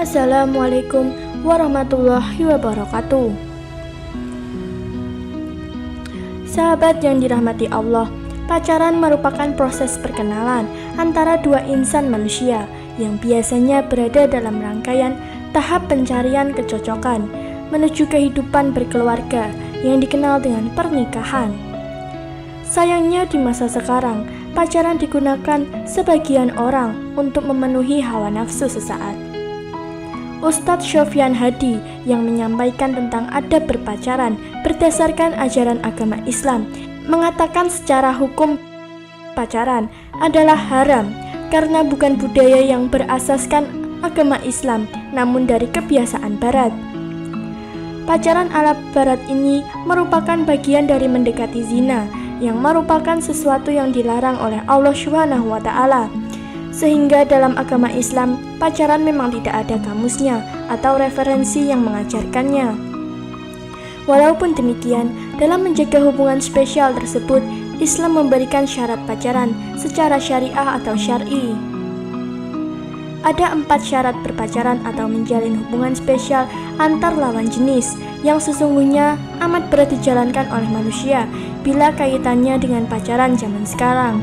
Assalamualaikum warahmatullahi wabarakatuh. Sahabat yang dirahmati Allah, pacaran merupakan proses perkenalan antara dua insan manusia yang biasanya berada dalam rangkaian tahap pencarian kecocokan menuju kehidupan berkeluarga yang dikenal dengan pernikahan. Sayangnya di masa sekarang, pacaran digunakan sebagian orang untuk memenuhi hawa nafsu sesaat. Ustadz Sofyan Hadi yang menyampaikan tentang adab berpacaran berdasarkan ajaran agama Islam mengatakan secara hukum pacaran adalah haram karena bukan budaya yang berasaskan agama Islam namun dari kebiasaan barat. Pacaran ala barat ini merupakan bagian dari mendekati zina yang merupakan sesuatu yang dilarang oleh Allah SWT. Sehingga dalam agama Islam, pacaran memang tidak ada kamusnya atau referensi yang mengajarkannya. Walaupun demikian, dalam menjaga hubungan spesial tersebut, Islam memberikan syarat pacaran secara syariah atau syar'i. Ada 4 syarat berpacaran atau menjalin hubungan spesial antar lawan jenis yang sesungguhnya amat berat dijalankan oleh manusia bila kaitannya dengan pacaran zaman sekarang.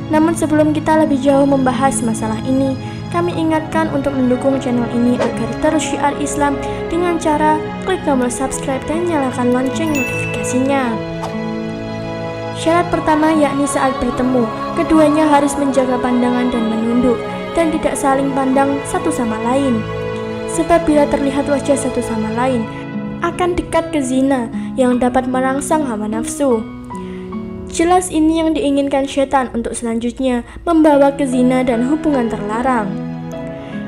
Namun sebelum kita lebih jauh membahas masalah ini, kami ingatkan untuk mendukung channel ini agar terus syiar Islam dengan cara klik tombol subscribe dan nyalakan lonceng notifikasinya. Syarat pertama yakni saat bertemu, keduanya harus menjaga pandangan dan menunduk dan tidak saling pandang satu sama lain. Sebab bila terlihat wajah satu sama lain, akan dekat ke zina yang dapat merangsang hawa nafsu. Jelas ini yang diinginkan setan untuk selanjutnya membawa ke zina dan hubungan terlarang.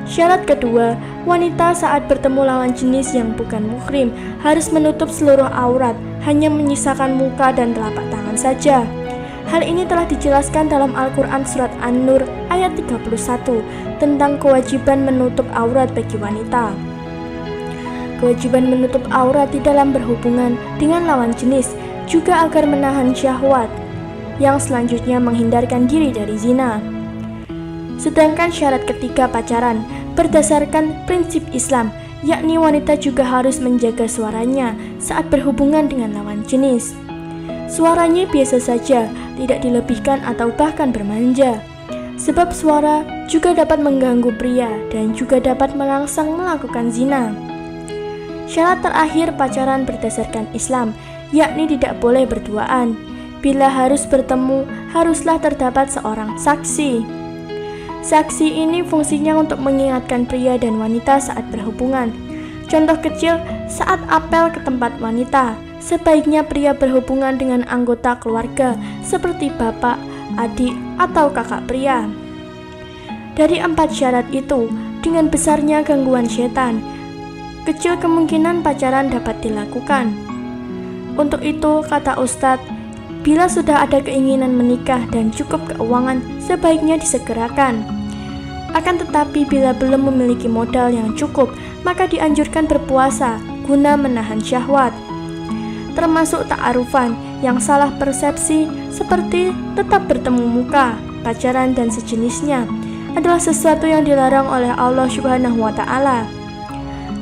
Syarat kedua, wanita saat bertemu lawan jenis yang bukan muhrim harus menutup seluruh aurat, hanya menyisakan muka dan telapak tangan saja. Hal ini telah dijelaskan dalam Al-Quran Surat An-Nur ayat 31 tentang kewajiban menutup aurat bagi wanita. Kewajiban menutup aurat di dalam berhubungan dengan lawan jenis juga agar menahan syahwat, yang selanjutnya menghindarkan diri dari zina. Sedangkan syarat ketiga pacaran berdasarkan prinsip Islam, yakni wanita juga harus menjaga suaranya saat berhubungan dengan lawan jenis. Suaranya biasa saja, tidak dilebihkan atau bahkan bermanja, sebab suara juga dapat mengganggu pria dan juga dapat merangsang melakukan zina. Syarat terakhir pacaran berdasarkan Islam, yakni tidak boleh berduaan. Bila harus bertemu, haruslah terdapat seorang saksi. Saksi ini fungsinya untuk mengingatkan pria dan wanita saat berhubungan. Contoh kecil, saat apel ke tempat wanita, sebaiknya pria berhubungan dengan anggota keluarga seperti bapak, adik, atau kakak pria. Dari 4 syarat itu, dengan besarnya gangguan setan, kecil kemungkinan pacaran dapat dilakukan. Untuk itu, kata Ustadz, bila sudah ada keinginan menikah dan cukup keuangan, sebaiknya disegerakan. Akan tetapi bila belum memiliki modal yang cukup, maka dianjurkan berpuasa guna menahan syahwat. Termasuk ta'arufan yang salah persepsi seperti tetap bertemu muka, pacaran dan sejenisnya adalah sesuatu yang dilarang oleh Allah SWT.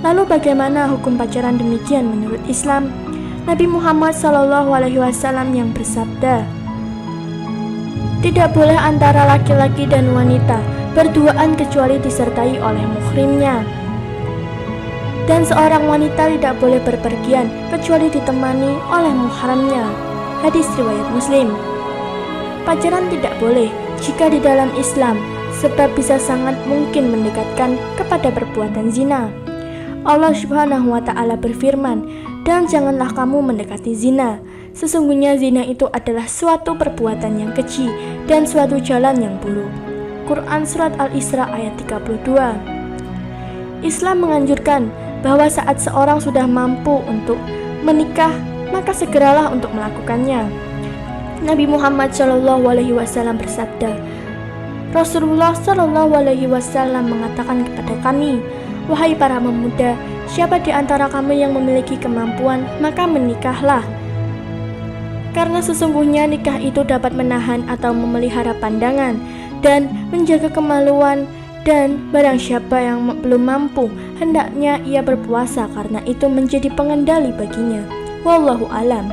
Lalu bagaimana hukum pacaran demikian menurut Islam? Nabi Muhammad SAW yang bersabda, tidak boleh antara laki-laki dan wanita berduaan kecuali disertai oleh muhrimnya. Dan seorang wanita tidak boleh berpergian kecuali ditemani oleh muhramnya. Hadis riwayat Muslim. Pacaran tidak boleh jika di dalam Islam, sebab bisa sangat mungkin mendekatkan kepada perbuatan zina. Allah SWT berfirman, dan janganlah kamu mendekati zina. Sesungguhnya zina itu adalah suatu perbuatan yang keji dan suatu jalan yang buruk. Quran Surat Al-Isra ayat 32. Islam menganjurkan bahwa saat seorang sudah mampu untuk menikah, maka segeralah untuk melakukannya. Nabi Muhammad SAW bersabda, Rasulullah SAW mengatakan kepada kami, wahai para pemuda, siapa di antara kamu yang memiliki kemampuan, maka menikahlah. Karena sesungguhnya nikah itu dapat menahan atau memelihara pandangan dan menjaga kemaluan Dan barang siapa yang belum mampu, hendaknya ia berpuasa karena itu menjadi pengendali baginya. Wallahu alam.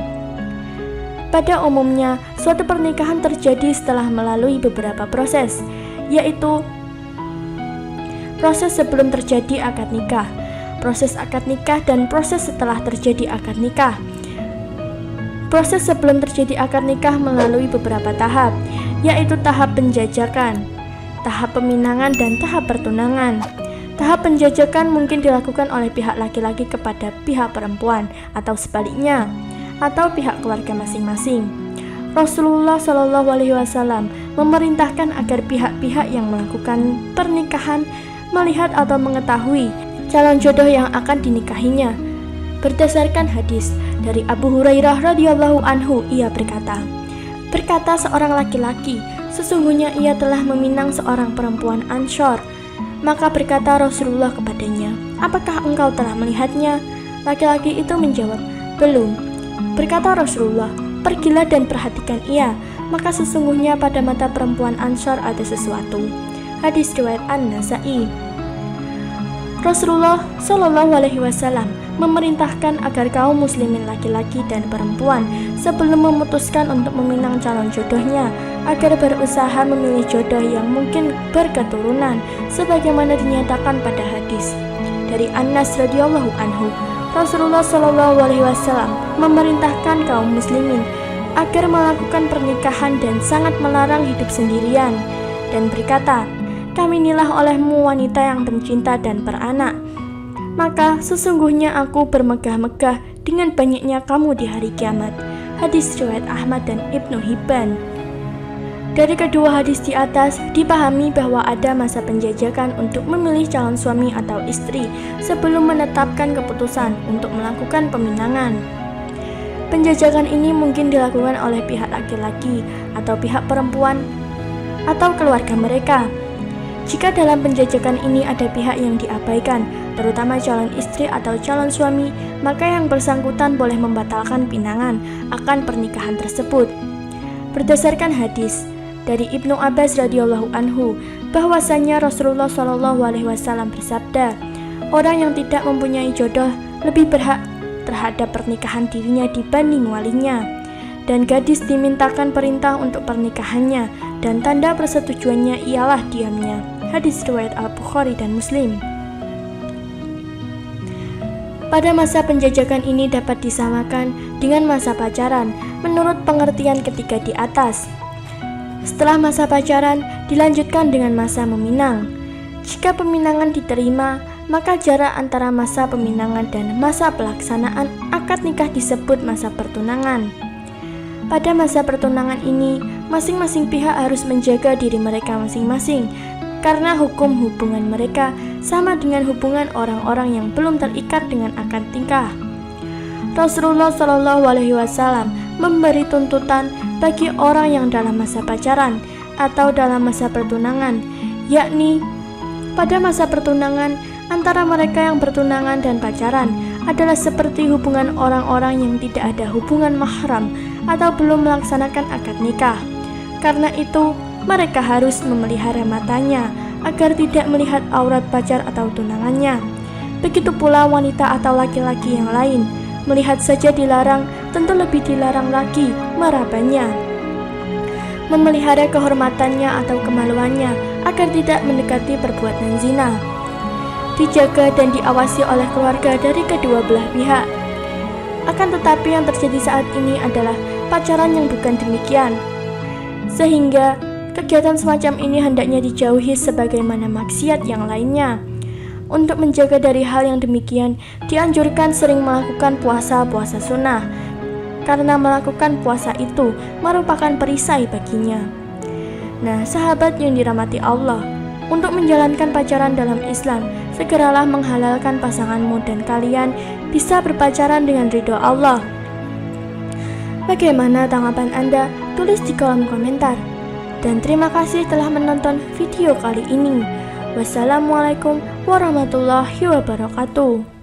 Pada umumnya, suatu pernikahan terjadi setelah melalui beberapa proses, yaitu proses sebelum terjadi akad nikah, proses akad nikah, dan proses setelah terjadi akad nikah. Proses sebelum terjadi akad nikah melalui beberapa tahap, yaitu tahap penjajakan, tahap peminangan, dan tahap pertunangan. Tahap penjajakan mungkin dilakukan oleh pihak laki-laki kepada pihak perempuan atau sebaliknya, atau pihak keluarga masing-masing. Rasulullah Shallallahu Alaihi Wasallam memerintahkan agar pihak-pihak yang melakukan pernikahan melihat atau mengetahui calon jodoh yang akan dinikahinya. Berdasarkan hadis dari Abu Hurairah radhiyallahu anhu, ia berkata seorang laki-laki, sesungguhnya ia telah meminang seorang perempuan Ansyar. Maka berkata Rasulullah kepadanya, apakah engkau telah melihatnya? Laki-laki itu menjawab, belum. Berkata Rasulullah, pergilah dan perhatikan ia, maka sesungguhnya pada mata perempuan Ansyar ada sesuatu. Hadis riwayat An-Nasa'i. Rasulullah Shallallahu Alaihi Wasallam memerintahkan agar kaum muslimin laki-laki dan perempuan sebelum memutuskan untuk meminang calon jodohnya agar berusaha memilih jodoh yang mungkin berketurunan sebagaimana dinyatakan pada hadis dari Anas radhiyallahu anhu. Rasulullah Shallallahu Alaihi Wasallam memerintahkan kaum muslimin agar melakukan pernikahan dan sangat melarang hidup sendirian dan berkata, kami inilah olehmu wanita yang pencinta dan beranak. Maka sesungguhnya aku bermegah-megah dengan banyaknya kamu di hari kiamat. Hadis riwayat Ahmad dan Ibnu Hibban. Dari kedua hadis di atas dipahami bahwa ada masa penjajakan untuk memilih calon suami atau istri sebelum menetapkan keputusan untuk melakukan peminangan. Penjajakan ini mungkin dilakukan oleh pihak laki-laki atau pihak perempuan atau keluarga mereka. Jika dalam penjajakan ini ada pihak yang diabaikan, terutama calon istri atau calon suami, maka yang bersangkutan boleh membatalkan pinangan akan pernikahan tersebut. Berdasarkan hadis dari Ibnu Abbas radhiyallahu anhu, bahwasanya Rasulullah Shallallahu Alaihi Wasallam bersabda, orang yang tidak mempunyai jodoh lebih berhak terhadap pernikahan dirinya dibanding walinya, dan gadis dimintakan perintah untuk pernikahannya, dan tanda persetujuannya ialah diamnya. Hadis riwayat Al-Bukhari dan Muslim. Pada masa penjajakan ini dapat disamakan dengan masa pacaran menurut pengertian ketiga di atas. Setelah masa pacaran dilanjutkan dengan masa meminang. Jika peminangan diterima, maka jarak antara masa peminangan dan masa pelaksanaan akad nikah disebut masa pertunangan. Pada masa pertunangan ini, masing-masing pihak harus menjaga diri mereka masing-masing karena hukum hubungan mereka sama dengan hubungan orang-orang yang belum terikat dengan akad nikah. Rasulullah Shallallahu Alaihi Wasallam memberi tuntutan bagi orang yang dalam masa pacaran atau dalam masa pertunangan, yakni pada masa pertunangan antara mereka yang bertunangan dan pacaran adalah seperti hubungan orang-orang yang tidak ada hubungan mahram atau belum melaksanakan akad nikah. Karena itu, mereka harus memelihara matanya agar tidak melihat aurat pacar atau tunangannya. Begitu pula wanita atau laki-laki yang lain, melihat saja dilarang, tentu lebih dilarang lagi merabanya. Memelihara kehormatannya atau kemaluannya agar tidak mendekati perbuatan zina. Dijaga dan diawasi oleh keluarga dari kedua belah pihak. Akan tetapi yang terjadi saat ini adalah pacaran yang bukan demikian, sehingga kegiatan semacam ini hendaknya dijauhi sebagaimana maksiat yang lainnya. Untuk menjaga dari hal yang demikian, dianjurkan sering melakukan puasa-puasa sunnah, karena melakukan puasa itu merupakan perisai baginya. Nah, sahabat yang dirahmati Allah, untuk menjalankan pacaran dalam Islam, segeralah menghalalkan pasanganmu dan kalian bisa berpacaran dengan ridho Allah. Bagaimana tanggapan Anda? Tulis di kolom komentar. Dan terima kasih telah menonton video kali ini. Wassalamualaikum warahmatullahi wabarakatuh.